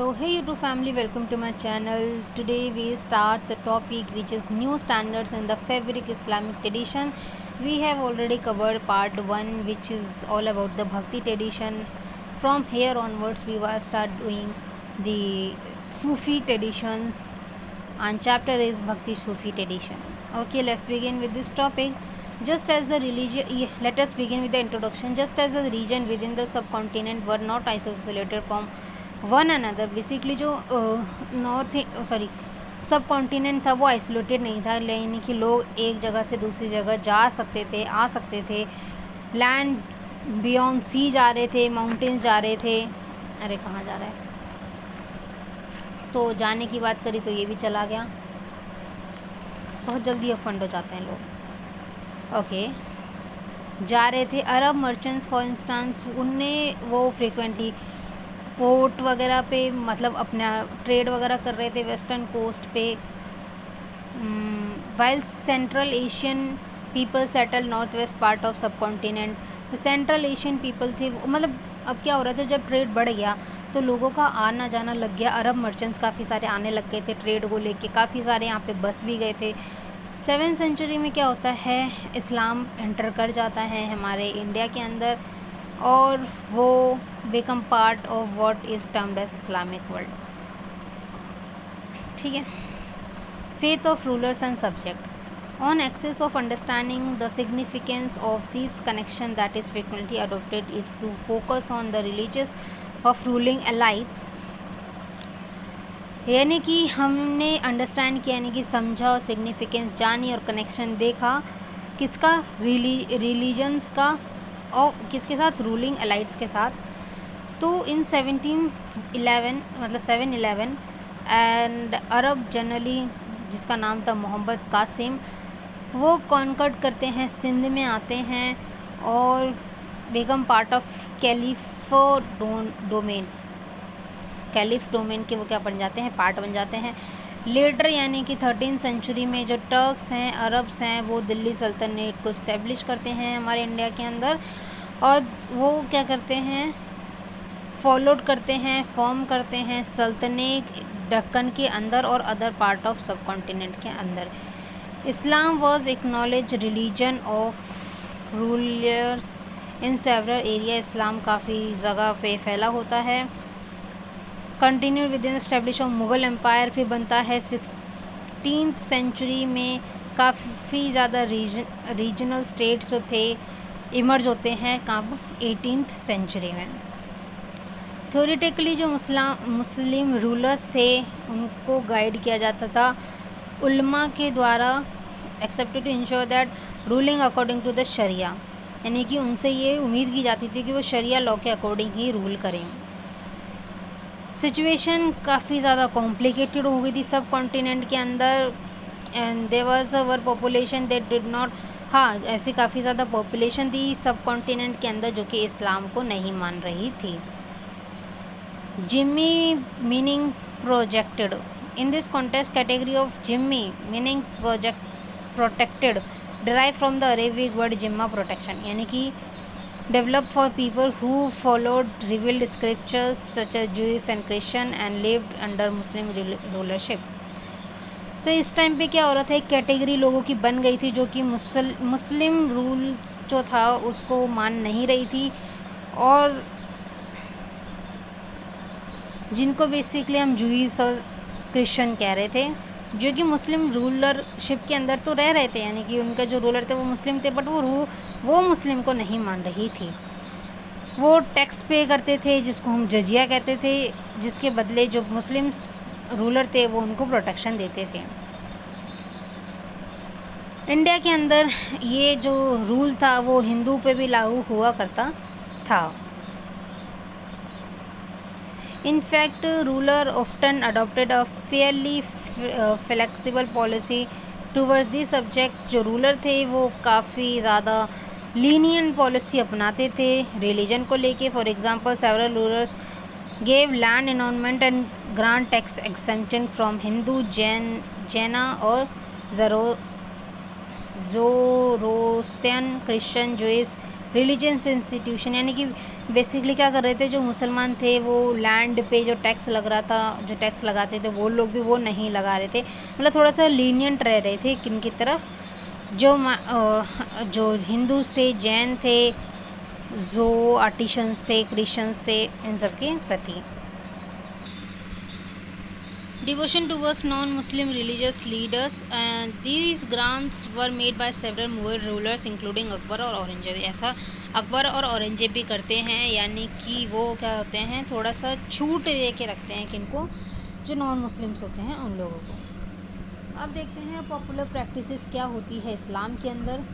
So hey YouTube family, welcome to my channel. Today we start the topic which is new standards in the fabric Islamic tradition. We have already covered part 1 which is all about the Bhakti tradition. From here onwards we will start doing the Sufi traditions and chapter is Bhakti Sufi tradition. Okay, let's begin with this topic. Just as the religion, let us begin with the introduction. Just as the region within the subcontinent were not isolated from one another, basically जो north सब continent था वो isolated नहीं था, यानी कि लोग एक जगह से दूसरी जगह जा सकते थे, आ सकते थे, लैंड बियॉन्ड सी जा रहे थे, माउंटेन्स जा रहे थे। अरे कहाँ जा रहा है, तो जाने की बात करी तो ये भी चला गया, बहुत जल्दी अफंड हो जाते हैं लोग। ओके, जा रहे थे। अरब मर्चेंट्स फॉर इंस्टेंस, उनने वो फ्रिक्वेंटली पोर्ट वगैरह पे मतलब अपना ट्रेड वगैरह कर रहे थे वेस्टर्न कोस्ट पे। While central Asian people settle north west part of सब कॉन्टिनेंट। सेंट्रल एशियन पीपल थे, मतलब अब क्या हो रहा था, जब ट्रेड बढ़ गया तो लोगों का आना जाना लग गया। अरब मर्चेंट्स काफ़ी सारे आने लग गए थे ट्रेड को लेके, काफ़ी सारे यहाँ पे बस भी गए थे। 7th सेंचुरी में क्या होता है, इस्लाम एंटर कर जाता है हमारे इंडिया के अंदर और वो become part of what is termed as Islamic world. ठीक है। Faith of rulers and subject. On access of understanding the significance of this connection that is frequently adopted is to focus on the religious of ruling elites. यानी कि हमने understand किया, यानी कि समझा और सिग्निफिकेंस जानी और कनेक्शन देखा किसका, रिलीजन्स का और किसके साथ, रूलिंग एलाइट्स के साथ। तो इन 1711 मतलब 711 एंड अरब जनरली जिसका नाम था मोहम्मद कासिम, वो कॉन्कर्ड करते हैं, सिंध में आते हैं और became part of caliph domain, caliph domain के वो क्या बन जाते हैं, पार्ट बन जाते हैं। लेटर यानी कि 13th सेंचुरी में जो टर्क्स हैं, अरब्स हैं, वो दिल्ली सल्तनत को इस्टेब्लिश करते हैं हमारे इंडिया के अंदर और वो क्या करते हैं, फॉलोड करते हैं, फॉर्म करते हैं सल्तनत दक्कन के अंदर और अदर पार्ट ऑफ सब कॉन्टिनेंट के अंदर। Islam was acknowledge religion of rulers in several area. Islam काफ़ी जगह पे फैला होता है। Continue with in establish of Mughal empire, फिर बनता है 16th सेंचुरी में काफ़ी ज़्यादा रीजनल स्टेट्स जो थे इमर्ज होते हैं कब, 18th सेंचुरी में। थ्योरेटिकली जो मुस्लिम रूलर्स थे उनको गाइड किया जाता था उल्मा के द्वारा, accepted to ensure that ruling according to the sharia, यानी कि उनसे ये उम्मीद की जाती थी कि वो शरिया लॉ के अकॉर्डिंग ही रूल करें। सिचुएशन काफ़ी ज़्यादा कॉम्प्लिकेटेड हो गई थी सब कॉन्टिनेंट के अंदर and there was our population that did not, हाँ ऐसी काफ़ी ज़्यादा पॉपुलेशन थी सब कॉन्टिनेंट के अंदर जो कि इस्लाम को नहीं मान रही थी। Jimmy meaning projected. In this context category of Jimmy meaning protected derive from the Arabic word जिम्मा प्रोटेक्शन, यानी कि developed for people who followed revealed scriptures such as Jewish and Christian and lived under Muslim rulership। तो इस time पे क्या हो रहा था, एक कैटेगरी लोगों की बन गई थी जो कि मुस्लिम रूल्स जो था उसको मान नहीं रही थी और जिनको बेसिकली हम जूइस और क्रिश्चियन कह रहे थे, जो कि मुस्लिम रूलरशिप के अंदर तो रह रहे थे, यानी कि उनका जो रूलर थे वो मुस्लिम थे, बट वो मुस्लिम को नहीं मान रही थी। वो टैक्स पे करते थे जिसको हम जजिया कहते थे, जिसके बदले जो मुस्लिम रूलर थे वो उनको प्रोटेक्शन देते थे। इंडिया के अंदर ये जो रूल था वो हिंदू पे भी लागू हुआ करता था। In fact, ruler often adopted a fairly flexible policy towards these subjects। जो रूलर थे वो काफ़ी ज़्यादा लीनियंट पॉलिसी अपनाते थे रिलीजन को लेके। For example several rulers gave land endowment and grant tax exemption from Hindu, Jaina और Zoroastrian, Christian, Jewish religious institution, यानी कि बेसिकली क्या कर रहे थे, जो मुसलमान थे वो लैंड पे जो टैक्स लग रहा था, जो टैक्स लगाते थे वो लोग भी वो नहीं लगा रहे थे, मतलब थोड़ा सा लीनियंट रह रहे थे किन की तरफ, जो हिंदूज थे, जैन थे, जो आर्टिशंस थे, क्रिश्चियंस थे, इन सब के प्रति। Devotion towards non-Muslim religious leaders, and these grants were made by several Mughal rulers including Akbar और औरंगजेब। ऐसा अकबर और औरंगजेब भी करते हैं, यानी कि वो क्या होते हैं, थोड़ा सा छूट दे के रखते हैं किनको, जो नॉन मुस्लिम्स होते हैं उन लोगों को। अब देखते हैं पॉपुलर प्रैक्टिसेस क्या होती है इस्लाम के अंदर।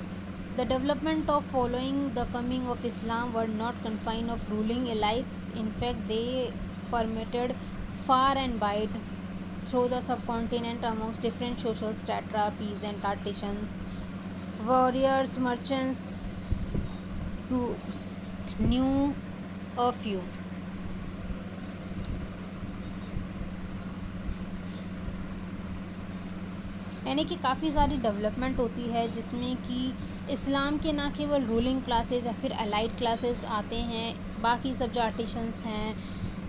The development of following the coming of Islam were not confined of ruling elites, in fact they permitted far and wide through the subcontinent amongst different social strata, peasant, artisans, warriors, merchants, to new a few. यानी कि काफ़ी सारी development होती है जिसमें कि इस्लाम के ना केवल रूलिंग क्लासेस या फिर अलाइड क्लासेस आते हैं, बाकी सब जो आर्टिशंस हैं,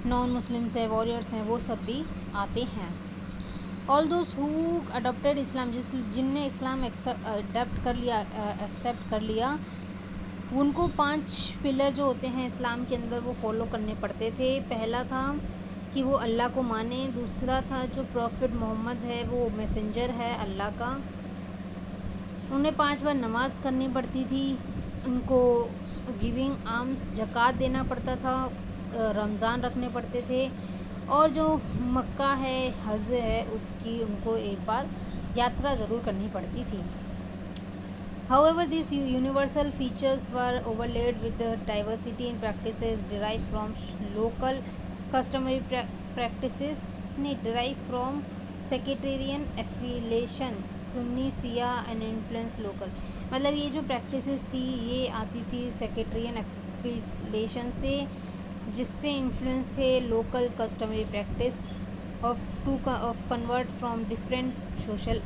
नॉन मुस्लिम्स हैं, वॉरियर्स हैं, वो सब भी आते हैं। ऑल दोज हु अडोप्टेड इस्लाम, जिनने इस्लाम अडेप्ट कर लिया, एक्सेप्ट कर लिया, उनको 5 पिलर जो होते हैं इस्लाम के अंदर वो फॉलो करने पड़ते थे। पहला था कि वो अल्लाह को माने, दूसरा था जो प्रॉफिट मोहम्मद है वो मैसेंजर है अल्लाह का, उन्हें 5 बार नमाज़ करनी पड़ती थी, उनको गिविंग आर्म्स ज़कात देना पड़ता था, रमज़ान रखने पड़ते थे, और जो मक्का है, हज है, उसकी उनको एक बार यात्रा ज़रूर करनी पड़ती थी। However, these universal features were overlaid with the diversity in practices derived from local customary practices, derived from sectarian affiliation, Sunni, Shia and influence local। मतलब ये जो practices थी ये आती थी sectarian affiliation से, जिससे इन्फ्लुएंस थे local customary practice of convert from different social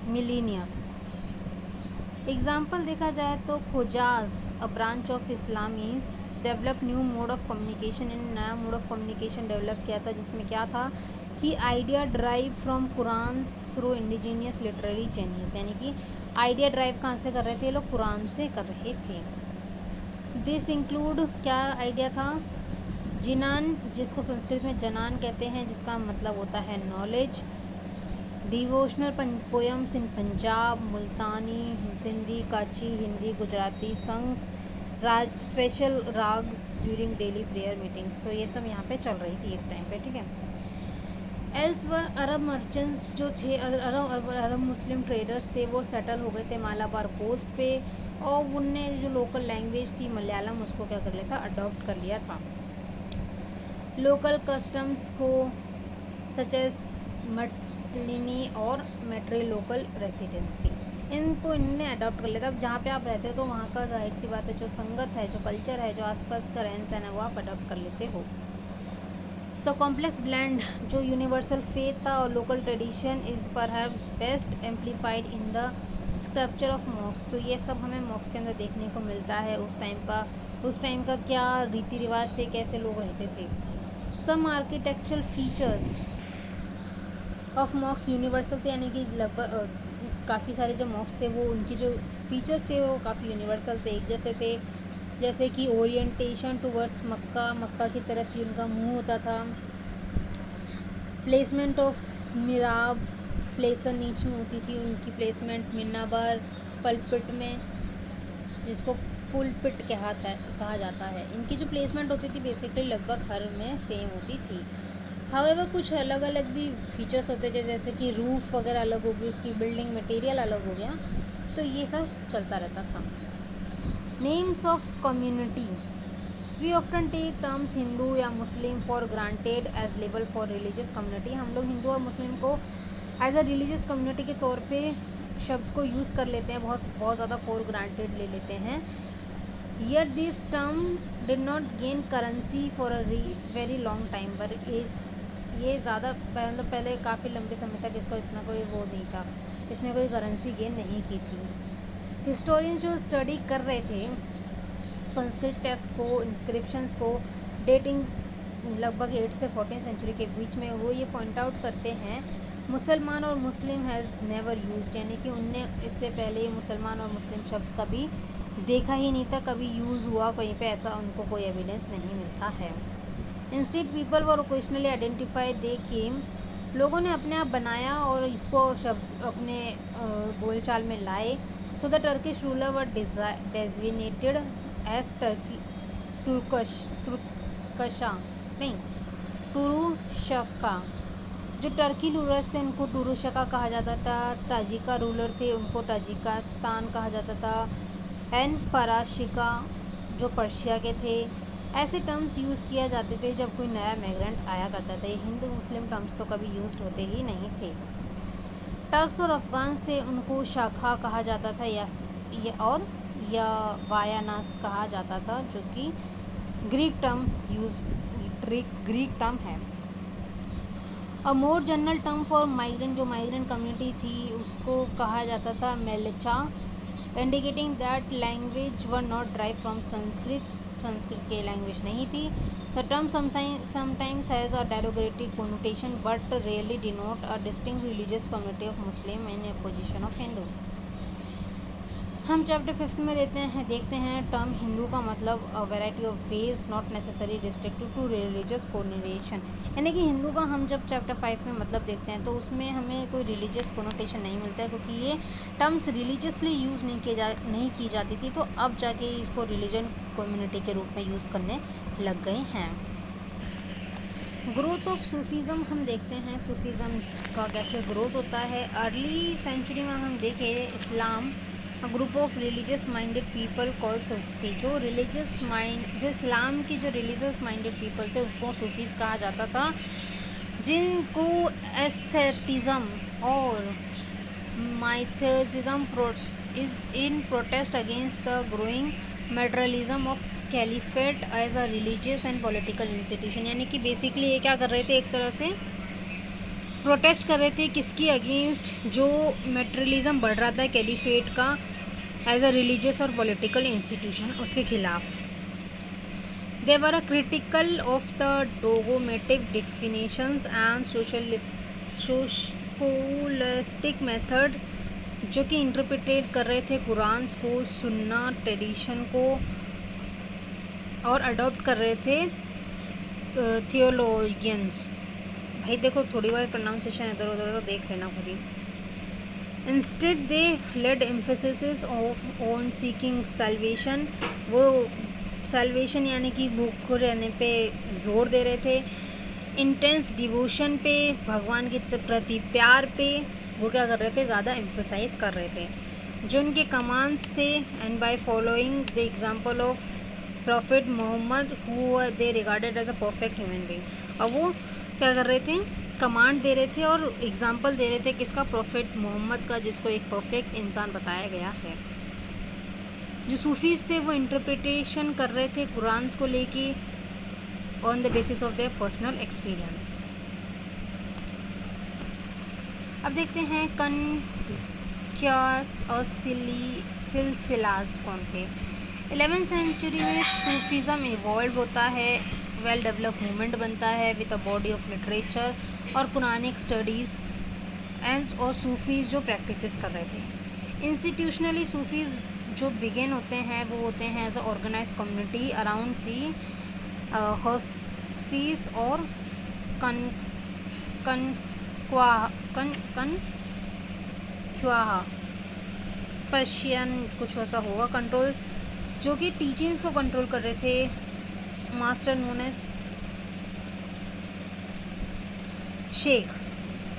milieus. Example देखा जाए तो Khojas a branch of Ismailis develop new mode of communication, इन नया मोड ऑफ कम्युनिकेशन डेवलप किया था, जिसमें क्या था कि idea drive from Quran through indigenous literary changes, यानी कि आइडिया ड्राइव कहाँ से कर रहे थे ये लोग, कुरान से कर रहे थे। दिस इंक्लूड, क्या आइडिया था, जिनान, जिसको संस्कृत में जनान कहते हैं, जिसका मतलब होता है नॉलेज, डिवोशनल पोयम्स इन पंजाब, मुल्तानी, सिंधी, काची, Hindi, Gujarati, संग्स, special ragas during daily prayer meetings, तो ये सब यहाँ पे चल रही थी इस टाइम पे, ठीक है। एल्सवर अरब मर्चेंट्स जो थे, अरब मुस्लिम ट्रेडर्स थे, वो सेटल हो गए थे मालाबार कोस्ट पे, और उनने जो लोकल लैंग्वेज थी मलयालम, उसको क्या कर लिया था, अडॉप्ट कर लिया था। लोकल कस्टम्स को सच एज मटलिनी और मेट्री लोकल रेसिडेंसी, इनको इनने अडॉप्ट कर लिया था। अब जहाँ पे आप रहते हो तो वहाँ का जाहिर सी बात है जो संगत है, जो कल्चर है, जो आसपास का रहन सहन है, वो आप अडॉप्ट कर लेते हो। तो कॉम्प्लेक्स ब्लेंड जो यूनिवर्सल फेथ था और local tradition is perhaps best amplified in the scripture of mosques, तो ये सब हमें मॉक्स के अंदर देखने को मिलता है। उस टाइम का क्या रीति रिवाज थे, कैसे लोग रहते थे। Some architectural features of mosques universal थे, यानी कि लगभग काफ़ी सारे जो मॉक्स थे वो उनकी जो फीचर्स थे वो काफ़ी यूनिवर्सल थे, एक जैसे थे, जैसे कि ओरिएंटेशन टूवर्ड्स मक्का की तरफ ही उनका मुंह होता था। प्लेसमेंट ऑफ मिराब, प्लेसन नीच में होती थी उनकी प्लेसमेंट, मिनाबर पलपिट में, जिसको पुलपिट कहा जाता है, इनकी जो प्लेसमेंट होती थी बेसिकली लगभग हर में सेम होती थी। हाउएवर कुछ अलग अलग भी फीचर्स होते थे, जैसे कि रूफ़ वगैरह अलग हो गई, उसकी बिल्डिंग मटेरियल अलग हो गया, तो ये सब चलता रहता था। Names of community, we often take terms Hindu या Muslim for granted as label for religious community, हम लोग हिंदू और मुस्लिम को एज अ रिलीजियस कम्युनिटी के तौर पे शब्द को यूज़ कर लेते हैं, बहुत ज़्यादा फॉर ग्रांटेड ले लेते हैं। Yet this term did not gain currency for a very long time, पर ये ज़्यादा पहले काफ़ी लंबे समय तक इसका इतना कोई वो नहीं था, इसने कोई करेंसी गेन नहीं की थी। हिस्टोरियन जो स्टडी कर रहे थे संस्कृत टेक्स्ट को, इंस्क्रिप्शंस को, डेटिंग लगभग 8 से 14 सेंचुरी के बीच में, वो ये पॉइंट आउट करते हैं मुसलमान और मुस्लिम हैज़ नेवर यूज्ड, यानी कि उनने इससे पहले मुसलमान और मुस्लिम शब्द कभी देखा ही नहीं था, कभी यूज़ हुआ कहीं पे, ऐसा उनको कोई एविडेंस नहीं मिलता है। Instead people were occasionally identify they came, लोगों ने अपने आप बनाया और इसको शब्द अपने बोलचाल में लाए। So the Turkish ruler were designated as तुर्कशा नहीं टुरुशका। जो टर्की रूलर्स थे उनको टुरुशका कहा जाता था, ताजिका रूलर थे उनको ताजिकिस्तान कहा जाता था, एंड पराशिका जो पर्शिया के थे। ऐसे टर्म्स यूज़ किया जाते थे जब कोई नया माइग्रेंट आया करता था। हिंदू मुस्लिम टर्म्स तो कभी यूज्ड होते ही नहीं थे। टर्क्स और अफ़गान्स थे उनको शाखा कहा जाता था या वायानास कहा जाता था, जो कि ग्रीक टर्म है। A more general term for migrant, जो माइग्रेंट कम्युनिटी थी उसको कहा जाता था mlechchha, indicating that language were not drive from Sanskrit की लैंग्वेज नहीं थी। The term sometimes has a derogatory connotation but really denote a distinct religious community of Muslim in opposition of Hindu. हम चैप्टर 5 में देखते हैं टर्म हिंदू का मतलब a variety of ways not necessary restricted to religious connotation, यानी कि हिंदू का हम जब चैप्टर 5 में मतलब देखते हैं तो उसमें हमें कोई रिलीजियस कोनोटेशन नहीं मिलता है, क्योंकि ये टर्म्स रिलीजियसली यूज़ नहीं की जाती थी, तो अब जाके इसको रिलीजन कम्युनिटी के रूप में यूज़ करने लग गए हैं। ग्रोथ ऑफ सूफीज़म हम देखते हैं, सूफीज़म का कैसे ग्रोथ होता है। अर्ली सेंचुरी में हम देखें इस्लाम, group of religious minded people call Sufi, जो इस्लाम की जो रिलीजियस माइंडेड पीपल थे उसको सूफीज़ कहा जाता था, जिनको एस्थेटिज्म और mysticism is in protest against the growing materialism of caliphate as a religious and political institution, यानी कि बेसिकली ये क्या कर रहे थे, एक तरह से प्रोटेस्ट कर रहे थे किसकी अगेंस्ट, जो मेटेरियलिज्म बढ़ रहा था कैलिफेट का एज अ रिलीजियस और पॉलिटिकल इंस्टीट्यूशन, उसके खिलाफ। They were a critical of the dogmatic definitions and scholastic method, जो कि इंटरप्रिटेट कर रहे थे कुरान को, सुन्ना ट्रेडिशन को, और अडॉप्ट कर रहे थे थियोलॉजियंस। भाई देखो थोड़ी बार प्रोनाउंसिएशन इधर उधर तो देख लेना खुद ही। Instead they laid emphasis on seeking salvation, वो सल्वेशन यानी कि भूखे रहने पे जोर दे रहे थे। इंटेंस डिवोशन पे, भगवान के प्रति प्यार पे वो क्या कर रहे थे, ज़्यादा एम्फोसाइज कर रहे थे। जो उनके कमांड्स थे, and by following the example of prophet Muhammad who they regarded as a perfect human being. और वो क्या कर रहे थे, कमांड दे रहे थे और एग्जाम्पल दे रहे थे किसका, प्रॉफिट मोहम्मद का, जिसको एक परफेक्ट इंसान बताया गया है। जो सूफीज़ थे वो इंटरप्रिटेशन कर रहे थे कुरान को लेके on the basis of their personal experience. अब देखते हैं कनक्यास और सिलसिलास कौन थे। 11वीं सेंचुरी में सूफीज़म इवॉल्व होता है, वेल डेवलप मूवमेंट बनता है with a body of literature और कुरानिक स्टडीज़ एंड और सूफीज़ जो प्रैक्टिसेस कर रहे थे। इंस्टीट्यूशनली सूफीज़ जो बिगिन होते हैं वो होते हैं as a organize community around the hospice और पर्शियन कुछ ऐसा होगा कंट्रोल, जो कि टीचिंग्स को कंट्रोल कर रहे थे। मास्टर नोन एज शेख,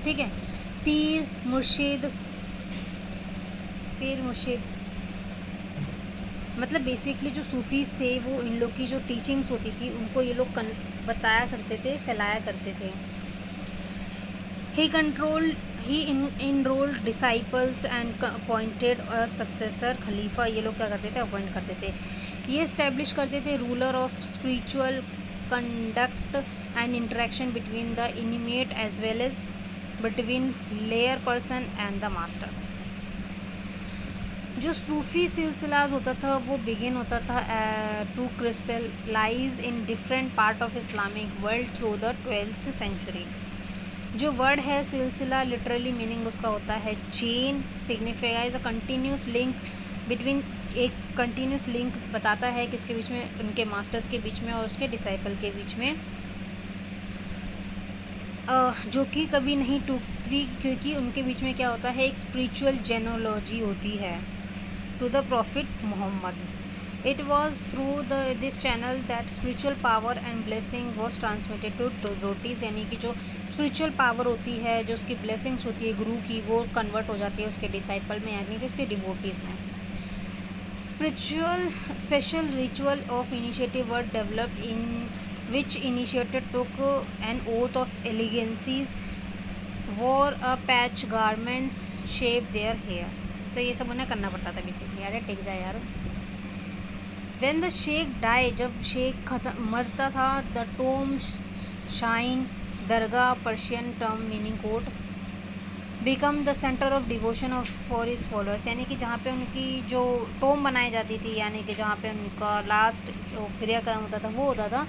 ठीक है, पीर मुर्शिद मतलब बेसिकली जो सूफीज़ थे वो इन लोग की जो टीचिंग्स होती थी उनको ये लोग बताया करते थे, फैलाया करते थे। ही enrolled disciples and appointed a successor खलीफा, ये लोग क्या करते थे, अपॉइंट करते थे। ये इस्टेब्लिश करते थे ruler of spiritual conduct and interaction between the inmate as well as between layer person and the master. जो सूफ़ी सिलसिलाज होता था वो बिगिन होता था to crystallize in different part of Islamic world through the 12th century. जो word है silsila, literally meaning उसका होता है chain, signifies a continuous link between, एक कंटिन्यूस लिंक बताता है किसके बीच में, उनके मास्टर्स के बीच में और उसके डिसाइपल के बीच में, जो कि कभी नहीं टूटती, क्योंकि उनके बीच में क्या होता है, एक स्पिरिचुअल जेनोलॉजी होती है to the prophet Muhammad. It was through this channel that spiritual power and blessing was transmitted to devotees, यानी कि जो स्पिरिचुअल पावर होती है, जो उसकी ब्लेसिंग्स होती है गुरु की, वो कन्वर्ट हो जाती है उसके डिसाइपल में, यानी कि उसके डिवोटीज़ में। Spiritual special ritual of initiative were developed in which initiated took an oath of allegiances, wore a patch garments, shaved their hair। तो ये सब उन्हें करना पड़ता था बेसिकली। यार टेक जा यार। When the sheikh died, जब शेख खत्म मरता था, the tomb shrine, dargah Persian term meaning court, become the centre of devotion of for his followers, यानी कि जहाँ पे उनकी जो टोम बनाई जाती थी, यानी कि जहाँ पे उनका लास्ट जो क्रियाक्रम होता था वो होता था,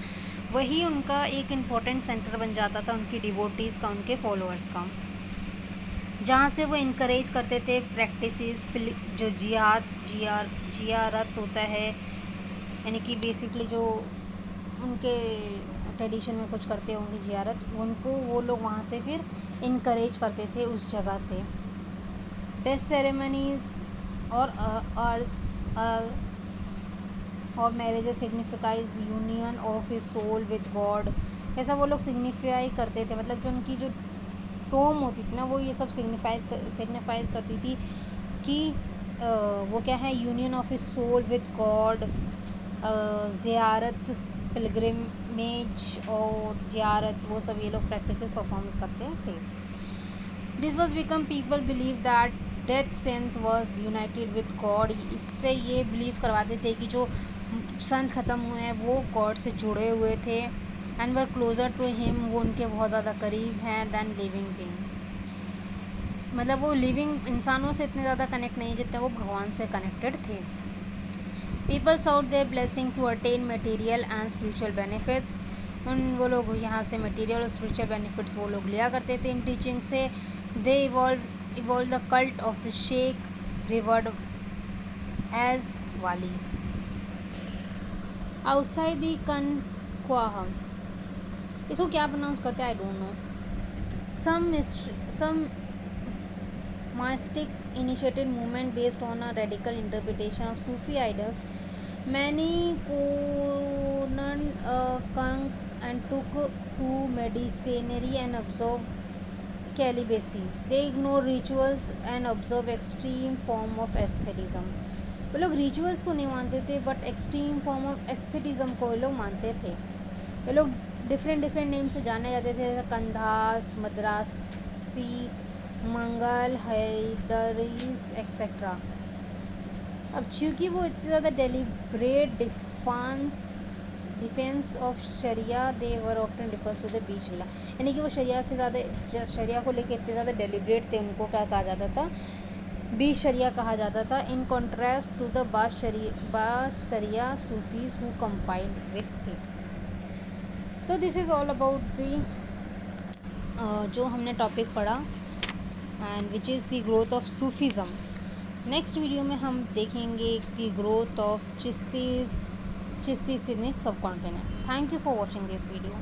वही उनका एक इम्पोर्टेंट सेंटर बन जाता था उनकी डिवोटीज़ का, उनके फॉलोअर्स का, जहाँ से वो इनकरेज करते थे प्रैक्टिसेस, जो जियारत होता है, यानी कि बेसिकली जो उनके ट्रेडिशन में कुछ करते होंगे जियारत, उनको वो लोग वहाँ से फिर इनकरेज करते थे उस जगह से। डेथ सेरेमनीज़ और अर्स और marriage signifies union of his soul with God, ऐसा वो लोग सिग्निफाई करते थे। मतलब जो उनकी जो टोम होती थी ना, वो ये सब सिग्निफाइज करती थी कि वो क्या है, union of his soul with God, ज़ियारत, पिलग्रिमेज और ज़ियारत, वो सब ये लोग प्रैक्टिसेस परफॉर्म करते थे। This was become people believe that death saint was united with God, इससे ये बिलीव करवाते थे कि जो संत ख़त्म हुए हैं वो गॉड से जुड़े हुए थे, and were closer to him, वो उनके बहुत ज़्यादा करीब हैं दैन लिविंग बीइंग, मतलब वो लिविंग इंसानों से इतने ज़्यादा कनेक्ट नहीं जितने वो भगवान से कनेक्टेड थे। People sought their blessing to attain material and spiritual benefits, वो लोग यहाँ से मटेरियल और स्पिरिचुअल बेनिफिट्स वो लोग लिया करते थे इन टीचिंग से। They evolve the cult of the sheikh, revered as wali. Outside the khanqah, इसको क्या प्रोनाउंस करते हैं I don't know. Some mystic initiated movement based on a radical interpretation of Sufi idols. Many conned conk and took to medicinary and observed celibacy. They ignore rituals and observe extreme form of aestheticism. वो लोग rituals को नहीं मानते थे but extreme form of एस्थेटिज्म को वो लोग मानते थे। ये लोग डिफरेंट नेम से जाने जाते थे, कंधास, मद्रासी, मंगल, हैदरीज एक्सेट्रा। अब चूँकि वो इतने ज़्यादा deliberate defence of sharia, they were often refers to the besharia, यानी कि वो शरिया को लेके इतने ज़्यादा डेलिब्रेट थे, उनको क्या कहा जाता था, बीच शरिया कहा जाता था। In contrast to the basharia Sufis who compiled with it. तो this is all about the जो हमने टॉपिक पढ़ा and which is the growth of Sufism. Next video में हम देखेंगे कि ग्रोथ ऑफ चिश्ती सिंध subcontinent. Thank you for watching this video.